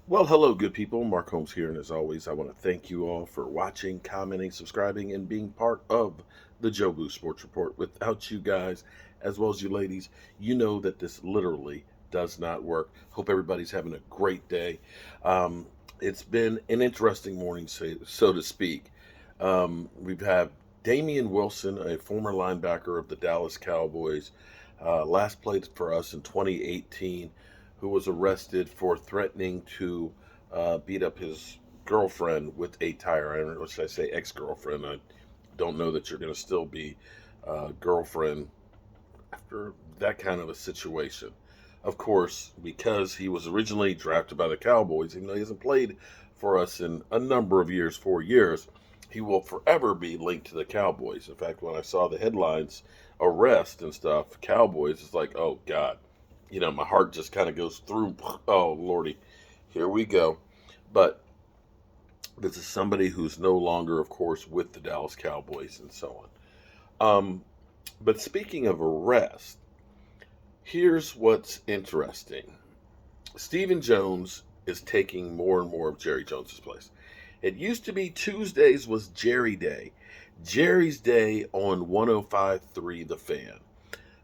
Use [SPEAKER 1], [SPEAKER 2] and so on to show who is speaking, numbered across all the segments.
[SPEAKER 1] Well, hello, good people. Mark Holmes here, and as always, I want to thank you all for watching, commenting, subscribing, and being part of the Joe Boo Sports Report. Without you guys, as well as you ladies, you know that this literally does not work. Hope everybody's having a great day. Um, it's been an interesting morning, so to speak. We've had Damian Wilson, a former linebacker of the Dallas Cowboys, last played for us in 2018, who was arrested for threatening to beat up his girlfriend with a tire iron, or should I say ex-girlfriend. I don't know that you're going to still be girlfriend after that kind of a situation. Of course, because he was originally drafted by the Cowboys, even though he hasn't played for us in a number of years, 4 years, he will forever be linked to the Cowboys. In fact, when I saw the headlines, arrest and stuff, Cowboys, it's like, oh God, my heart just kind of goes through. Oh Lordy, here we go. But this is somebody who's no longer, of course, with the Dallas Cowboys and so on. But speaking of arrest, here's what's interesting. Stephen Jones is taking more and more of Jerry Jones's place. It used to be Tuesdays was Jerry Day. Jerry's Day on 105.3 The Fan,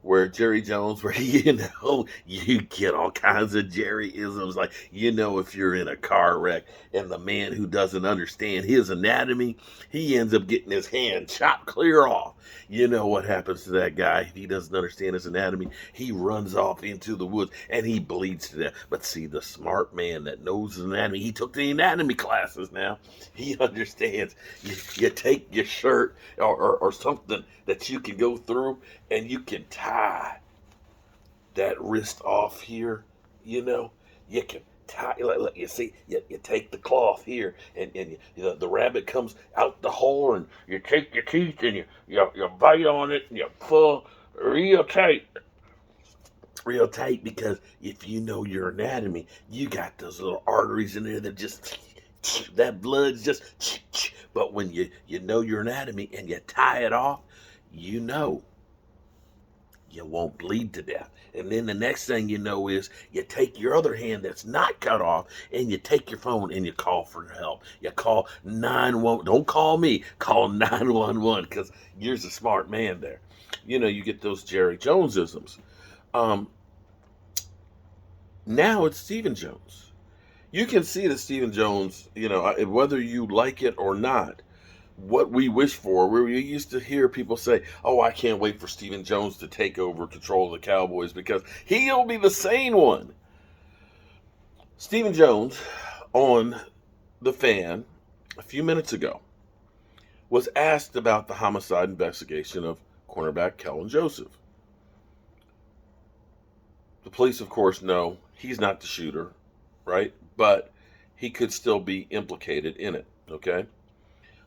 [SPEAKER 1] where Jerry Jones, where you get all kinds of Jerry isms, like if you're in a car wreck and the man who doesn't understand his anatomy, he ends up getting his hand chopped clear off. You know what happens to that guy if he doesn't understand his anatomy? He runs off into the woods and he bleeds to death. But see, the smart man that knows his anatomy, he took the anatomy classes now. He understands. You take your shirt or something that you can go through and you can tie that wrist off here. You can tie, you see, you take the cloth here, and the rabbit comes out the hole, and you take your teeth and you bite on it, and you pull real tight, because if you know your anatomy, you got those little arteries in there that just that blood's just. But when you know your anatomy and you tie it off, you know you won't bleed to death. And then the next thing you know is you take your other hand that's not cut off and you take your phone and you call for help. You call 911. Don't call me. Call 911, because you're a smart man there. You get those Jerry Jonesisms. Um, Now it's Stephen Jones. You can see that Stephen Jones, whether you like it or not, what we wish for. We used to hear people say, "Oh, I can't wait for Stephen Jones to take over control of the Cowboys because he'll be the sane one." Stephen Jones, on The Fan a few minutes ago, was asked about the homicide investigation of cornerback Kelvin Joseph. The police, of course, know he's not the shooter, right? But he could still be implicated in it, okay?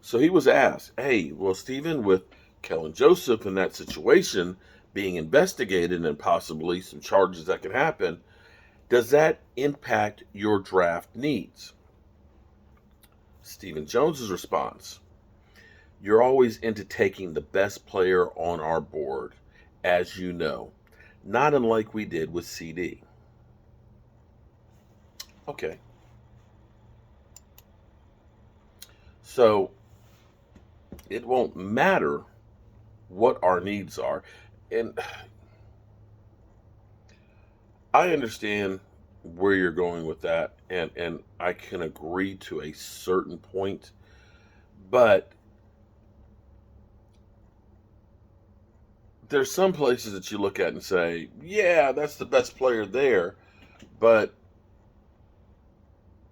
[SPEAKER 1] So he was asked, hey, well, Stephen, with Kelvin Joseph in that situation being investigated and possibly some charges that could happen, does that impact your draft needs? Stephen Jones's response: you're always into taking the best player on our board, as you know, not unlike we did with CD. Okay. So it won't matter what our needs are. And I understand where you're going with that, and I can agree to a certain point, but there's some places that you look at and say, yeah, that's the best player there, but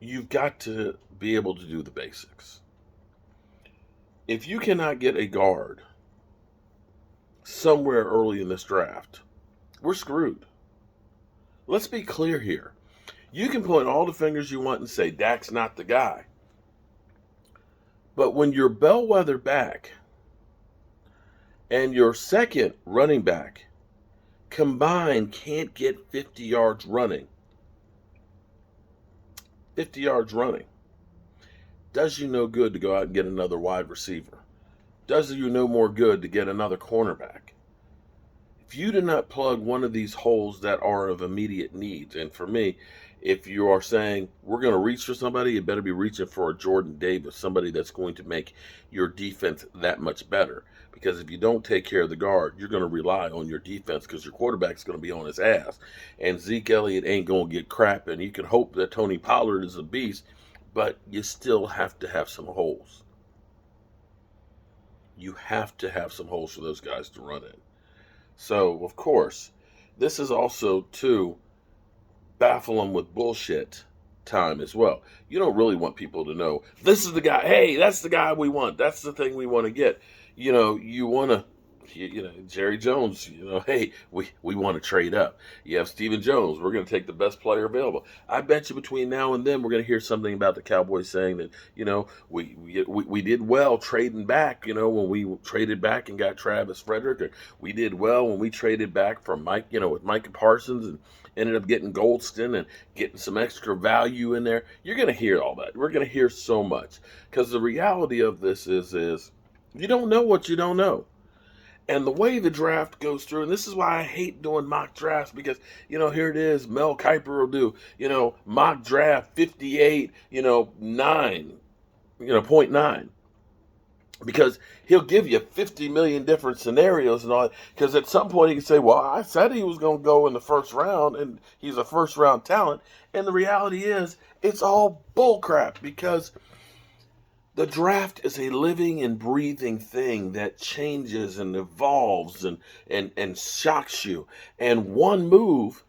[SPEAKER 1] you've got to be able to do the basics. If you cannot get a guard somewhere early in this draft, we're screwed. Let's be clear here. You can point all the fingers you want and say Dak's not the guy. But when your bellwether back and your second running back combined can't get 50 yards running, does you no good to go out and get another wide receiver. Does you no more good to get another cornerback. If you do not plug one of these holes that are of immediate need, and for me, If you are saying we're going to reach for somebody, you better be reaching for a Jordan Davis, somebody that's going to make your defense that much better. Because if you don't take care of the guard, you're going to rely on your defense because your quarterback's going to be on his ass. And Zeke Elliott ain't going to get crap. And you can hope that Tony Pollard is a beast, but you still have to have some holes. You have to have some holes for those guys to run in. So, of course, this is also, too, baffle them with bullshit time as well. You don't really want people to know this is the guy. Hey, that's the guy we want. That's the thing we want to get. You want to. Jerry Jones, hey, we want to trade up. You have Stephen Jones. We're going to take the best player available. I bet you between now and then we're going to hear something about the Cowboys saying that, we did well trading back, when we traded back and got Travis Frederick. Or we did well when we traded back from Mike, with Micah Parsons and ended up getting Goldston and getting some extra value in there. You're going to hear all that. We're going to hear so much because the reality of this is you don't know what you don't know. And the way the draft goes through, and this is why I hate doing mock drafts because, here it is. Mel Kiper will do, mock draft 58, 9, 0.9. Because he'll give you 50 million different scenarios and all. Because at some point he can say, well, I said he was going to go in the first round and he's a first round talent. And the reality is it's all bullcrap because the draft is a living and breathing thing that changes and evolves and shocks you. And one move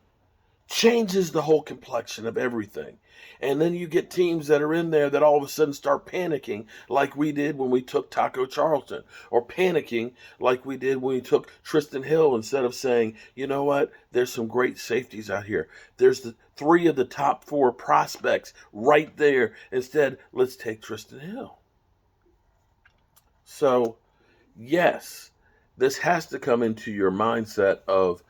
[SPEAKER 1] changes the whole complexion of everything. And then you get teams that are in there that all of a sudden start panicking like we did when we took Taco Charlton, or panicking like we did when we took Tristan Hill, instead of saying, you know what, there's some great safeties out here. There's the 3 of the top 4 prospects right there. Instead, let's take Tristan Hill. So, yes, this has to come into your mindset of,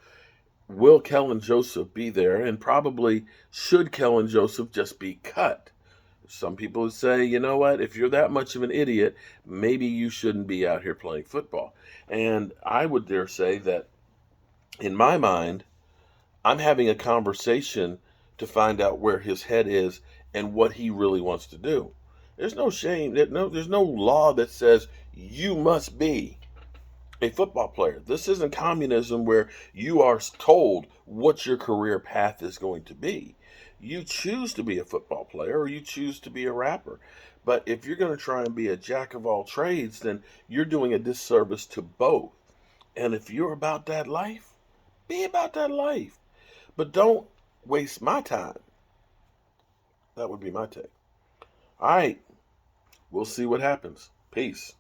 [SPEAKER 1] will Kelvin Joseph be there? And probably should Kelvin Joseph just be cut? Some people would say, you know what, if you're that much of an idiot, maybe you shouldn't be out here playing football. And I would dare say that, in my mind, I'm having a conversation to find out where his head is and what he really wants to do. There's no shame. There's no law that says you must be a football player. This isn't communism where you are told what your career path is going to be. You choose to be a football player or you choose to be a rapper. But if you're going to try and be a jack of all trades, then you're doing a disservice to both. And if you're about that life, be about that life. But don't waste my time. That would be my take. All right. We'll see what happens. Peace.